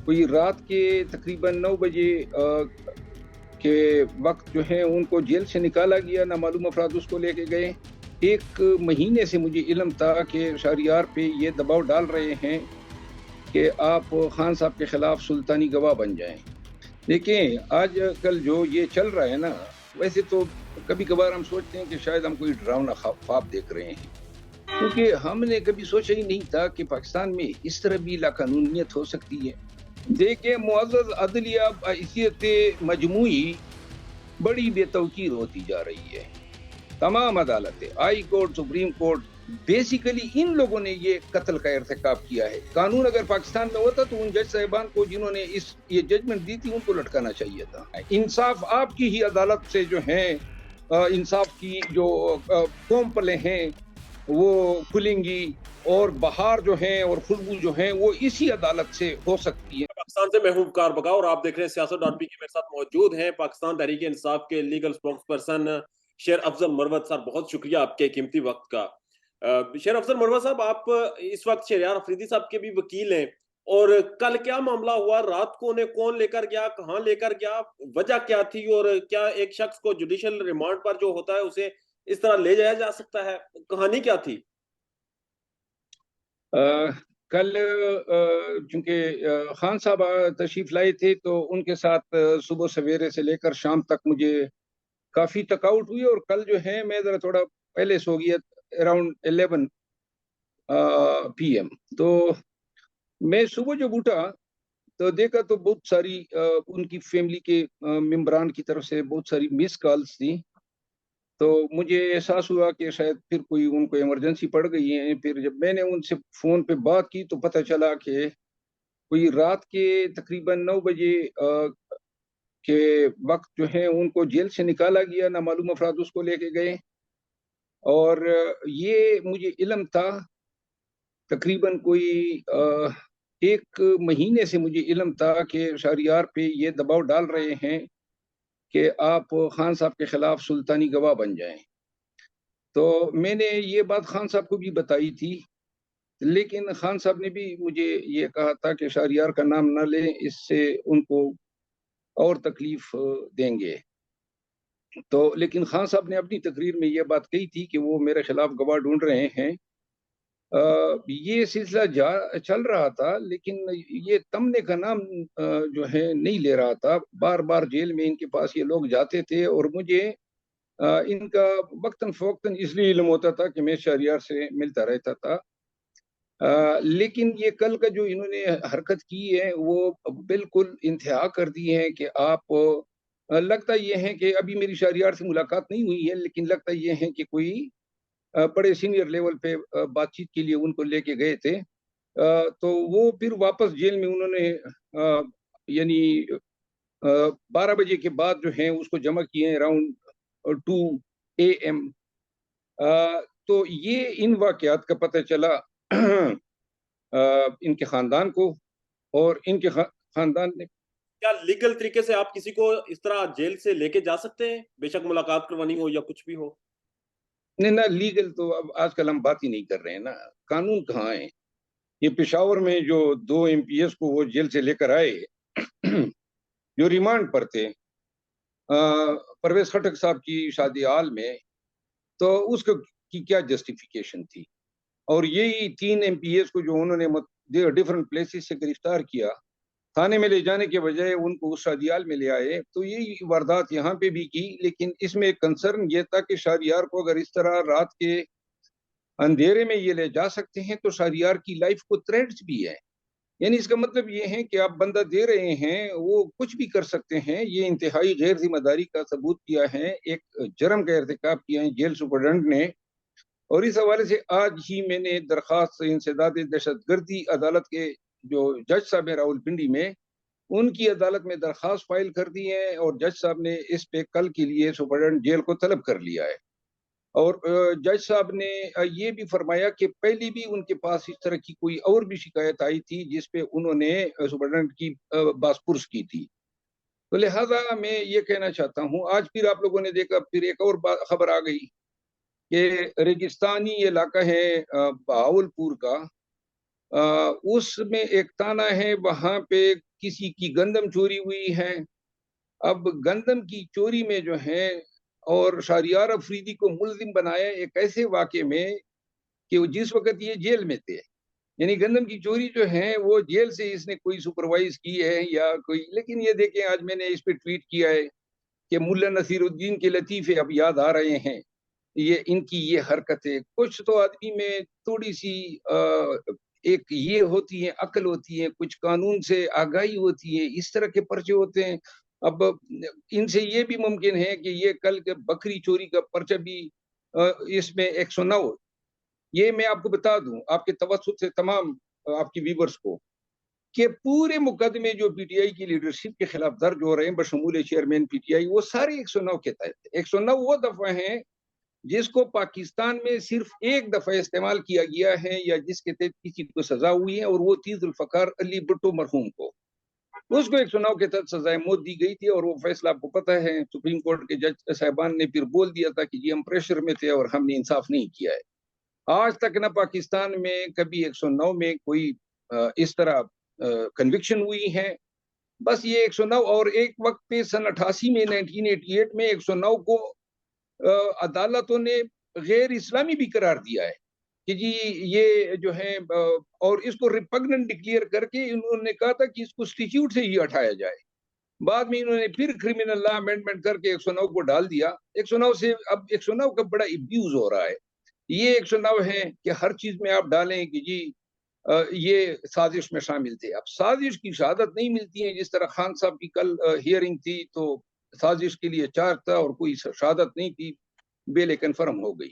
کوئی رات کے تقریباً 9 بجے کے وقت جو ہے ان کو جیل سے نکالا گیا، نامعلوم افراد اس کو لے کے گئے۔ 1 مہینے سے مجھے علم تھا کہ شہریار پہ یہ دباؤ ڈال رہے ہیں کہ آپ خان صاحب کے خلاف سلطانی گواہ بن جائیں۔ دیکھیں آج کل جو یہ چل رہا ہے نا، ویسے تو کبھی کبھار ہم سوچتے ہیں کہ شاید ہم کوئی ڈراؤنا خواب دیکھ رہے ہیں، کیونکہ ہم نے کبھی سوچا ہی نہیں تھا کہ پاکستان میں اس طرح بھی لاقانونیت ہو سکتی ہے۔ دیکھیں معزز عدلیہ حیثیت مجموعی بڑی بے توقیر ہوتی جا رہی ہے۔ تمام عدالتیں، high court, supreme court, basically ان لوگوں نے یہ قتل کا ارتکاب کیا ہے۔ قانون اگر پاکستان میں ہوتا تو ان جج صاحبان کو جنہوں نے یہ ججمنٹ دی تھی ان کو لٹکانا چاہیے تھا۔ انصاف آپ کی ہی عدالت سے جو ہیں، انصاف کی جو قوم پلے ہیں وہ کھلیں گی، اور بہار جو ہیں اور خوشبو جو ہیں وہ اسی عدالت سے ہو سکتی ہے۔ پاکستان سے محبوب کار بکا، اور آپ دیکھ رہے ہیں سیاست.پی کے میرے ساتھ موجود ہیں پاکستان تحریک انصاف کے لیگل اسپوکس پرسن شیر افضل مروت صاحب۔ بہت شکریہ آپ کے قیمتی وقت کا۔ شیر افضل مروت صاحب، آپ اس وقت شہریار افریدی صاحب کے بھی وکیل ہیں، اور کل کیا معاملہ ہوا؟ رات کو انہیں کون لے کر گیا، کہاں لے کر گیا، وجہ کیا تھی، اور کیا ایک شخص کو جوڈیشل ریمانڈ پر جو ہوتا ہے اسے اس طرح لے جایا جا سکتا ہے؟ کہانی کیا تھی؟ کل چونکہ خان صاحب تشریف لائے تھے تو ان کے ساتھ صبح سویرے سے لے کر شام تک مجھے کافی تھکاوٹ ہوئی، اور کل جو ہے میں ذرا تھوڑا پہلے سو گیا، اراؤنڈ 11 PM۔ تو میں صبح جب اٹھا تو دیکھا تو بہت ساری ان کی فیملی کے ممبران کی طرف سے بہت ساری مس کالز تھی، تو مجھے احساس ہوا کہ شاید پھر کوئی ان کو ایمرجنسی پڑ گئی ہے۔ پھر جب میں نے ان سے فون پہ بات کی تو پتہ چلا کہ کوئی رات کے تقریباً 9 بجے کے وقت جو ہے ان کو جیل سے نکالا گیا، نامعلوم افراد اس کو لے کے گئے، اور یہ مجھے علم تھا تقریباً کوئی 1 مہینے سے مجھے علم تھا کہ شہریار پہ یہ دباؤ ڈال رہے ہیں کہ آپ خان صاحب کے خلاف سلطانی گواہ بن جائیں۔ تو میں نے یہ بات خان صاحب کو بھی بتائی تھی، لیکن خان صاحب نے بھی مجھے یہ کہا تھا کہ شہریار کا نام نہ لیں، اس سے ان کو اور تکلیف دیں گے۔ تو لیکن خان صاحب نے اپنی تقریر میں یہ بات کہی تھی کہ وہ میرے خلاف گواہ ڈھونڈ رہے ہیں۔ یہ سلسلہ چل رہا تھا، لیکن یہ تمنے کا نام جو ہے نہیں لے رہا تھا۔ بار بار جیل میں ان کے پاس یہ لوگ جاتے تھے، اور مجھے ان کا وقتاً فوقتاً اس لیے علم ہوتا تھا کہ میں شہریار سے ملتا رہتا تھا۔ لیکن یہ کل کا جو انہوں نے حرکت کی ہے وہ بالکل انتہا کر دی ہے کہ آپ لگتا یہ ہے کہ ابھی میری شہریار سے ملاقات نہیں ہوئی ہے، لیکن لگتا یہ ہے کہ کوئی بڑے سینئر لیول پہ بات چیت کے لیے ان کو لے کے گئے تھے، تو وہ پھر واپس جیل میں انہوں نے یعنی 12 بجے کے بعد جو ہیں اس کو جمع کیے ہیں اراؤنڈ 2 AM۔ تو یہ ان واقعات کا پتہ چلا ان کے خاندان کو، اور ان کے خاندان نے کیا لیگل طریقے سے آپ کسی کو اس طرح جیل سے لے کے جا سکتے ہیں، بے شک ملاقات کروانی ہو یا کچھ بھی ہو؟ نہیں نہ، لیگل تو اب آج کل ہم بات ہی نہیں کر رہے ہیں نا، قانون کہاں ہے۔ یہ پشاور میں جو 2 MPs کو وہ جیل سے لے کر آئے جو ریمانڈ پر تھے پرویز خٹک صاحب کی شادی حال میں، تو اس کی کیا جسٹیفیکیشن تھی؟ اور یہی 3 MPs کو جو انہوں نے ڈیفرنٹ پلیسز سے گرفتار کیا، تھانے میں لے جانے کے بجائے ان کو اس شادیال میں لے آئے، تو یہی واردات یہاں پہ بھی کی۔ لیکن اس میں کنسرن یہ تھا کہ شہریار کو اگر اس طرح رات کے اندھیرے میں یہ لے جا سکتے ہیں تو شہریار کی لائف کو تھریٹس بھی ہے، یعنی اس کا مطلب یہ ہے کہ آپ بندہ دے رہے ہیں، وہ کچھ بھی کر سکتے ہیں۔ یہ انتہائی غیر ذمہ داری کا ثبوت کیا ہے، ایک جرم کا ارتکاب کیا ہے جیل سپرڈنٹ نے۔ اور اس حوالے سے آج ہی میں نے درخواست انسداد دہشت گردی عدالت کے جو جج صاحب ہیں راول پنڈی میں، ان کی عدالت میں درخواست فائل کر دی ہے، اور جج صاحب نے اس پہ کل کے لیے سپرڈنٹ جیل کو طلب کر لیا ہے۔ اور جج صاحب نے یہ بھی فرمایا کہ پہلی بھی ان کے پاس اس طرح کی کوئی اور بھی شکایت آئی تھی جس پہ انہوں نے سپرڈنٹ کی باس پرس کی تھی۔ تو لہٰذا میں یہ کہنا چاہتا ہوں، آج پھر آپ لوگوں نے دیکھا پھر ایک اور خبر آ گئی کہ ریگستانی علاقہ ہے بہاولپور کا، اس میں ایک تانا ہے، وہاں پہ کسی کی گندم چوری ہوئی ہے. اب گندم کی چوری میں جو ہے اور شہریار افریدی کو ملزم بنایا ایک ایسے واقعے میں کہ جس وقت یہ جیل میں تھے. یعنی گندم کی چوری جو ہے وہ جیل سے اس نے کوئی سپروائز کی ہے یا کوئی. لیکن یہ دیکھیں آج میں نے اس پہ ٹویٹ کیا ہے کہ ملا نصیر الدین کے لطیفے اب یاد آ رہے ہیں. یہ ان کی یہ حرکتیں کچھ تو آدمی میں تھوڑی سی ایک یہ ہوتی ہیں، عقل ہوتی ہے، کچھ قانون سے آگاہی ہوتی ہے، اس طرح کے پرچے ہوتے ہیں. اب ان سے یہ بھی ممکن ہے کہ یہ کل کے بکری چوری کا پرچہ بھی اس میں 109. یہ میں آپ کو بتا دوں آپ کے توسط سے تمام آپ کی ویورز کو کہ پورے مقدمے جو پی ٹی آئی کی لیڈرشپ کے خلاف درج ہو رہے ہیں بشمول چیئرمین پی ٹی آئی، وہ سارے 109 کے تحت. 109 وہ دفعہ ہیں جس کو پاکستان میں صرف ایک دفعہ استعمال کیا گیا ہے یا جس کے تحت کسی کو سزا ہوئی ہے، اور وہ تھی ذوالفقار علی بھٹو مرحوم کو. اس کو 109 کے تحت سزائے موت دی گئی تھی، اور وہ فیصلہ آپ کو پتہ ہے سپریم کورٹ کے جج صاحبان نے پھر بول دیا تھا کہ جی ہم پریشر میں تھے اور ہم نے انصاف نہیں کیا ہے. آج تک نہ پاکستان میں کبھی 109 میں کوئی اس طرح کنوکشن ہوئی ہے. بس یہ 109 اور ایک وقت پہ سن 88 میں 1988 میں 109 کو عدالتوں نے غیر اسلامی بھی قرار دیا ہے کہ جی یہ جو ہے اور اس کو ریپگننٹ ڈکلیئر کر کے انہوں نے کہا تھا کہ اس کو اسٹیچیوٹ سے ہی ہٹایا جائے. بعد میں انہوں نے پھر کرمنل لا امینڈمنٹ کر کے 109 کو ڈال دیا. 109 سے اب 109 کا بڑا ابیوز ہو رہا ہے. یہ 109 ہے کہ ہر چیز میں آپ ڈالیں کہ جی یہ سازش میں شامل تھے. اب سازش کی شہادت نہیں ملتی ہے، جس طرح خان صاحب کی کل ہیئرنگ تھی تو سازش کے لیے چارج تھا اور کوئی شہادت نہیں تھی، بیل کنفرم ہو گئی.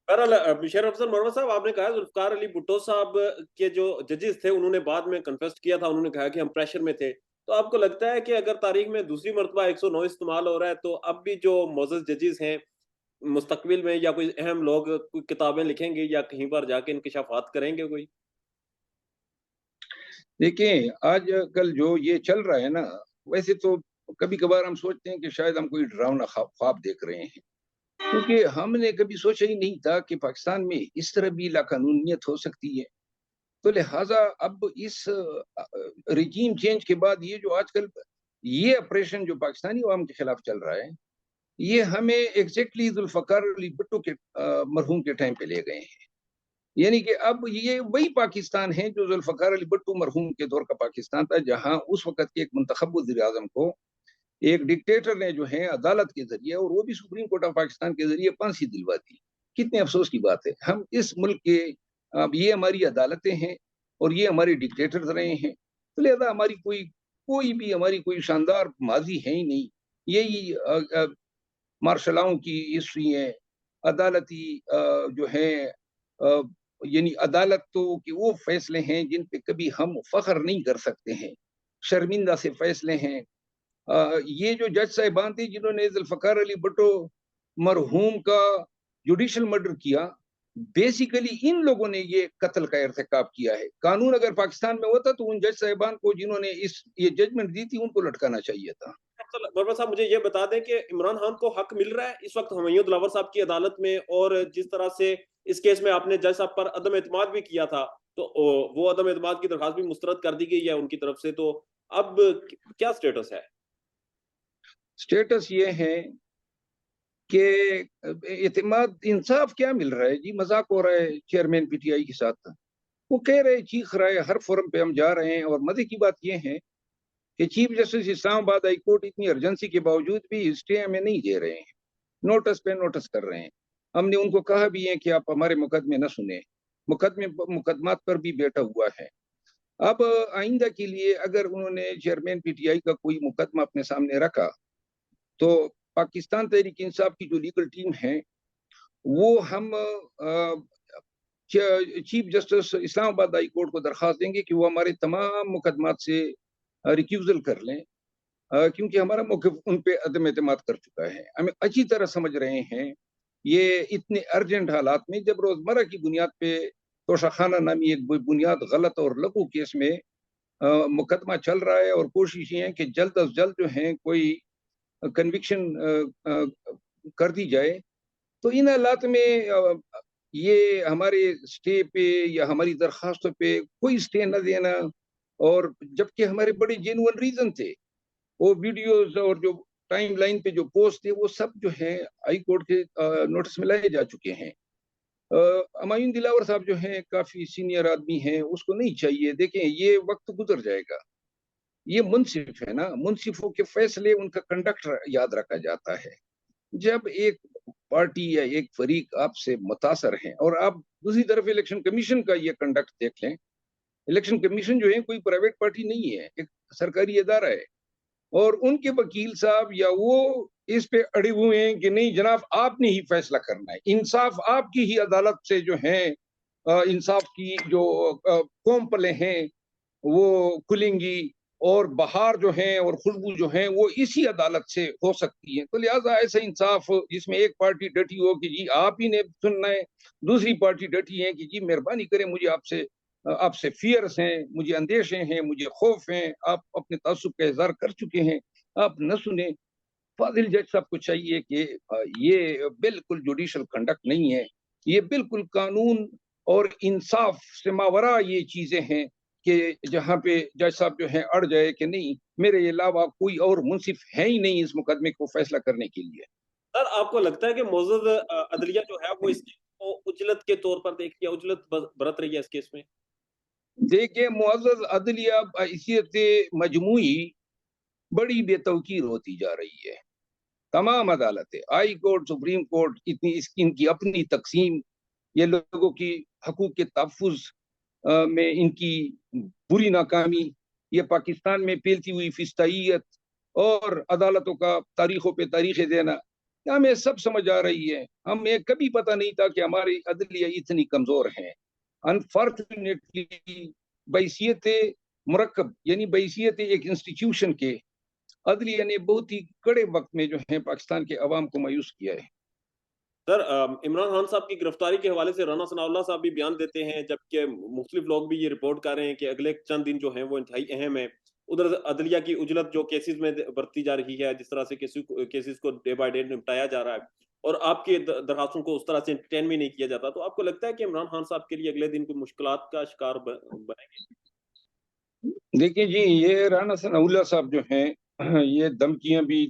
بہرحال شیر افضل مروت صاحب آپ نے کہا ذوالفقار علی بھٹو صاحب کے جو ججز تھے انہوں نے بعد میں کنفیس کیا تھا، انہوں نے کہا کہ ہم پریشر میں تھے. تو آپ کو لگتا ہے کہ اگر تاریخ میں دوسری مرتبہ 109 استعمال ہو رہا ہے تو اب بھی جو معزز ججز ہیں مستقبل میں یا کوئی اہم لوگ کوئی کتابیں لکھیں گے یا کہیں پر جا کے انکشافات کریں گے کوئی؟ دیکھیں آج کل جو یہ چل رہا ہے نا، ویسے تو کبھی کبھار ہم سوچتے ہیں کہ شاید ہم کوئی ڈراؤنا خواب دیکھ رہے ہیں، کیونکہ ہم نے کبھی سوچا ہی نہیں تھا کہ پاکستان میں اس طرح بھی لاقانونیت ہو سکتی ہے. تو لہٰذا اب اس ریجیم چینج کے بعد یہ جو آج کل یہ آپریشن جو پاکستانی عوام کے خلاف چل رہا ہے، یہ ہمیں ایگزیکٹلی ذوالفقار علی بھٹو کے مرحوم کے ٹائم پہ لے گئے ہیں. یعنی کہ اب یہ وہی پاکستان ہے جو ذوالفقار علی بھٹو مرحوم کے دور کا پاکستان تھا، جہاں اس وقت کے ایک منتخب وزیر اعظم کو ایک ڈکٹیٹر نے جو ہے عدالت کے ذریعے اور وہ بھی سپریم کورٹ آف پاکستان کے ذریعے پھانسی دلوا دی. کتنے افسوس کی بات ہے. ہم اس ملک کے اب یہ ہماری عدالتیں ہیں اور یہ ہمارے ڈکٹیٹرز رہے ہیں، تو لہذا ہماری کوئی بھی ہماری کوئی شاندار ماضی ہے ہی نہیں. یہی مارشلاؤں کی ہسٹری ہے. عدالتی جو ہے یعنی عدالت تو کہ وہ فیصلے ہیں جن پہ کبھی ہم فخر نہیں کر سکتے ہیں، شرمندہ سے فیصلے ہیں. یہ جو جج صاحبان تھے جنہوں نے ذوالفقار علی بھٹو مرحوم کا جوڈیشل مرڈر کیا، بیسیکلی ان لوگوں نے یہ قتل کا ارتکاب کیا ہے. قانون اگر پاکستان میں ہوتا تو ان جج صاحبان کو جنہوں نے یہ ججمنٹ دی تھی ان کو لٹکانا چاہیے تھا. مروت صاحب مجھے یہ بتا دیں کہ عمران خان کو حق مل رہا ہے اس وقت ہمیوں دلاور صاحب کی عدالت میں، اور جس طرح سے اس کیس میں آپ نے جج صاحب پر عدم اعتماد بھی کیا تھا تو وہ عدم اعتماد کی درخواست بھی مسترد کر دی گئی ہے ان کی طرف سے، تو اب کیا سٹیٹس ہے؟ سٹیٹس یہ ہے کہ اعتماد انصاف کیا مل رہا ہے جی. مذاق ہو رہا ہے چیئرمین پی ٹی آئی کے ساتھ. وہ کہہ رہے چیخ رہا ہے ہر فورم پہ ہم جا رہے ہیں، اور مزے کی بات یہ ہے کہ چیف جسٹس اسلام آباد ہائی کورٹ اتنی ارجنسی کے باوجود بھی اسٹے ہمیں نہیں دے رہے ہیں، نوٹس پہ نوٹس کر رہے ہیں. ہم نے ان کو کہا بھی ہے کہ آپ ہمارے مقدمے نہ سنیں، مقدمات پر بھی بیٹھا ہوا ہے. اب آئندہ کے لیے اگر انہوں نے چیئرمین پی ٹی آئی کا کوئی مقدمہ اپنے سامنے رکھا تو پاکستان تحریک انصاف کی جو لیگل ٹیم ہے وہ ہم چیف جسٹس اسلام آباد ہائی کورٹ کو درخواست دیں گے کہ وہ ہمارے تمام مقدمات سے ریکیوزل کر لیں، کیونکہ ہمارا موقف ان پہ عدم اعتماد کر چکا ہے. ہمیں اچھی طرح سمجھ رہے ہیں یہ اتنے ارجنٹ حالات میں جب روزمرہ کی بنیاد پہ توشہ خانہ نامی ایک بنیاد غلط اور لغو کیس میں مقدمہ چل رہا ہے، اور کوشش یہ ہے کہ جلد از جلد جو ہے کوئی کنوکشن کر دی جائے. تو ان حالات میں یہ ہمارے سٹے پہ یا ہماری درخواستوں پہ کوئی سٹے نہ دینا اور جبکہ ہمارے بڑے جینوئن ریزن تھے. وہ ویڈیوز اور جو ٹائم لائن پہ جو پوسٹ تھے وہ سب جو ہیں ہائی کورٹ کے نوٹس میں لائے جا چکے ہیں. ہمایوں دلاور صاحب جو ہیں کافی سینئر آدمی ہیں, اس کو نہیں چاہیے. دیکھیں یہ وقت گزر جائے گا, یہ منصف ہے نا, منصفوں کے فیصلے ان کا کنڈکٹ یاد رکھا جاتا ہے. جب ایک پارٹی یا ایک فریق آپ سے متاثر ہیں, اور آپ دوسری طرف الیکشن کمیشن کا یہ کنڈکٹ دیکھ لیں, الیکشن کمیشن جو ہے کوئی پرائیویٹ پارٹی نہیں ہے, ایک سرکاری ادارہ ہے, اور ان کے وکیل صاحب یا وہ اس پہ اڑے ہوئے ہیں کہ نہیں جناب آپ نے ہی فیصلہ کرنا ہے, انصاف آپ کی ہی عدالت سے جو ہیں, انصاف کی جو قوم پلے ہیں وہ کھلیں گی, اور بہار جو ہیں اور خوشبو جو ہیں وہ اسی عدالت سے ہو سکتی ہے. تو لہٰذا ایسا انصاف جس میں ایک پارٹی ڈٹی ہو کہ جی آپ ہی نے سننا ہے, دوسری پارٹی ڈٹی ہے کہ جی مہربانی کریں مجھے آپ سے فیئرس ہیں, مجھے اندیشے ہیں, مجھے خوف ہیں, آپ اپنے تعصب کا اظہار کر چکے ہیں, آپ نہ سنیں. فاضل جج صاحب کو چاہیے کہ یہ بالکل جوڈیشل کنڈکٹ نہیں ہے, یہ بالکل قانون اور انصاف سے ماورا یہ چیزیں ہیں کہ جہاں پہ جج صاحب جو ہیں اڑ جائے کہ نہیں میرے علاوہ کوئی اور منصف ہے ہی نہیں اس مقدمے کو فیصلہ کرنے کے لیے. سر آپ کو لگتا ہے کہ معزز عدلیہ جو ہے وہ اس کیس کو اجلت کے طور پر دیکھ لیا, اجلت برت رہی ہے اس کیس میں؟ دیکھیں معزز عدلیہ حیثیت مجموعی بڑی بے توقیر ہوتی جا رہی ہے. تمام عدالتیں, ہائی کورٹ, سپریم کورٹ, ان کی اپنی تقسیم, یہ لوگوں کی حقوق کے تحفظ میں ان کی بری ناکامی, یہ پاکستان میں پھیلتی ہوئی فسطائیت, اور عدالتوں کا تاریخوں پہ تاریخیں دینا, ہمیں سب سمجھ آ رہی ہے. ہمیں کبھی پتہ نہیں تھا کہ ہماری عدلیہ اتنی کمزور ہیں. انفارچونیٹلی بحیثیت مرکب یعنی بحیثیت ایک انسٹیٹیوشن کے, عدلیہ نے بہت ہی کڑے وقت میں جو ہے پاکستان کے عوام کو مایوس کیا ہے. سر عمران خان صاحب کی گرفتاری کے حوالے سے رانا ثناء اللہ صاحب بھی بیان دیتے ہیں, جبکہ مختلف لوگ بھی یہ رپورٹ کر رہے ہیں کہ اگلے چند دن جو ہیں وہ انتہائی اہم ہیں. ادھر عدلیہ کی اجلت جو کیسز میں برتی جا رہی ہے, جس طرح سے کیسز کو ڈے بائی ڈے نپٹایا جا رہا ہے, اور آپ کی درخواستوں کو اس طرح سے انٹرٹین بھی نہیں کیا جاتا, تو آپ کو لگتا ہے کہ عمران خان صاحب کے لیے اگلے دن کوئی مشکلات کا شکار بنیں گے؟ دیکھیں جی, یہ رانا ثناء اللہ صاحب جو ہیں یہ دھمکیاں بھی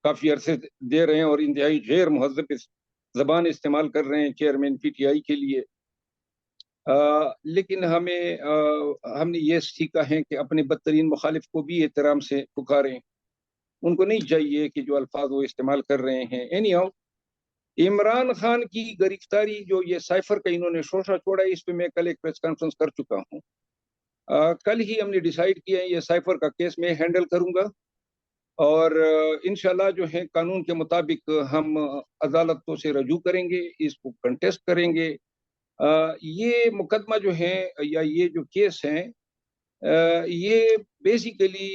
کافی عرصے دے رہے ہیں اور انتہائی غیر مہذب زبان استعمال کر رہے ہیں چیئرمین پی ٹی آئی کے لیے. لیکن ہم نے یہ سیکھا ہے کہ اپنے بدترین مخالف کو بھی احترام سے پکاریں. ان کو نہیں چاہیے کہ جو الفاظ وہ استعمال کر رہے ہیں. اینی ہاؤ, عمران خان کی گرفتاری جو یہ سائفر کا انہوں نے شوشہ چھوڑا ہے, اس پہ میں کل ایک پریس کانفرنس کر چکا ہوں. کل ہی ہم نے ڈیسائیڈ کیا ہے یہ سائفر کا کیس میں ہینڈل کروں گا, اور انشاءاللہ جو ہے قانون کے مطابق ہم عدالتوں سے رجوع کریں گے, اس کو کنٹیسٹ کریں گے. یہ مقدمہ جو ہے یا یہ جو کیس ہیں یہ بیسیکلی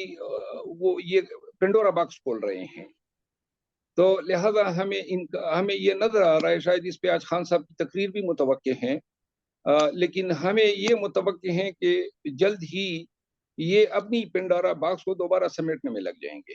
وہ یہ پنڈورا باکس کھول رہے ہیں. تو لہذا ہمیں یہ نظر آ رہا ہے, شاید اس پہ آج خان صاحب کی تقریر بھی متوقع ہیں, لیکن ہمیں یہ متوقع ہیں کہ جلد ہی یہ اپنی پنڈورا باکس کو دوبارہ سمیٹنے میں لگ جائیں گے.